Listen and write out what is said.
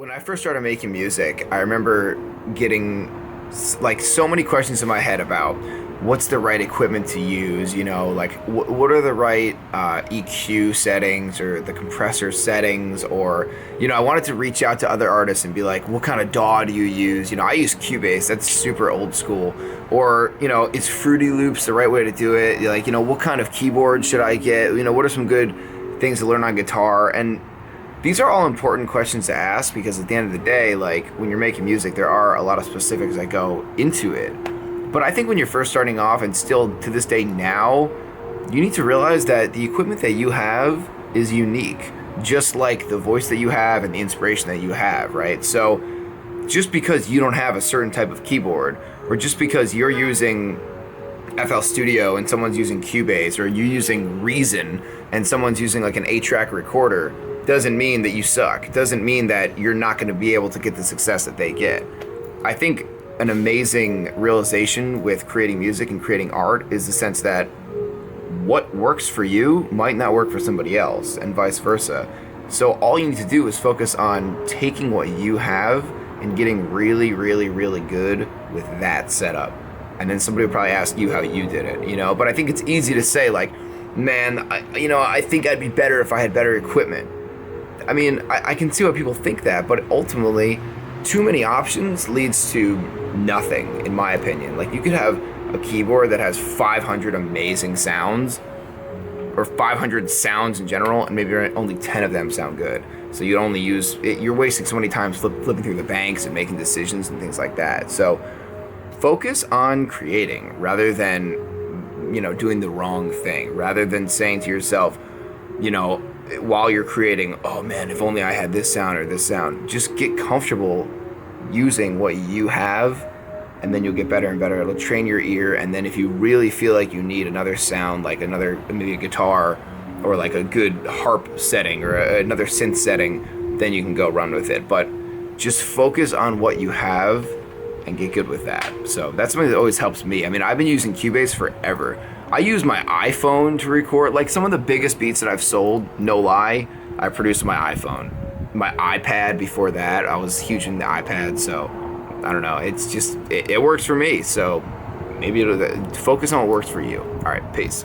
When I first started making music, I remember getting like so many questions in my head about what's the right equipment to use, like what are the right EQ settings or the compressor settings, or, I wanted to reach out to other artists and be like, what kind of DAW do you use? I use Cubase, that's super old school. Or, is Fruity Loops the right way to do it? Like, what kind of keyboard should I get? What are some good things to learn on guitar? And these are all important questions to ask because at the end of the day, like when you're making music, there are a lot of specifics that go into it. But I think when you're first starting off, and still to this day now, you need to realize that the equipment that you have is unique, just like the voice that you have and the inspiration that you have, right? So just because you don't have a certain type of keyboard, or just because you're using FL Studio and someone's using Cubase, or you're using Reason and someone's using like an 8-track recorder, doesn't mean that you suck. It doesn't mean that you're not going to be able to get the success that they get. I think an amazing realization with creating music and creating art is the sense that what works for you might not work for somebody else, and vice versa. So all you need to do is focus on taking what you have and getting really, really, really good with that setup. And then somebody will probably ask you how you did it, But I think it's easy to say, like, man, I think I'd be better if I had better equipment. I mean, I can see why people think that, but ultimately, too many options leads to nothing, in my opinion. Like, you could have a keyboard that has 500 amazing sounds, or 500 sounds in general, and maybe only 10 of them sound good. So you only use it, you're wasting so many times flipping through the banks and making decisions and things like that. So focus on creating rather than, doing the wrong thing, rather than saying to yourself, while you're creating, oh man, if only I had this sound or this sound. Just get comfortable using what you have, and then you'll get better and better. It'll train your ear, and then if you really feel like you need another sound, like maybe a guitar or like a good harp setting or another synth setting, then you can go run with it. But just focus on what you have and get good with that. So that's something that always helps me. I mean, I've been using Cubase forever. I use my iPhone to record. Like, some of the biggest beats that I've sold, no lie, I produced on my iPhone. My iPad before that, I was huge in the iPad, so I don't know. It's just, it works for me. So maybe it'll focus on what works for you. All right, peace.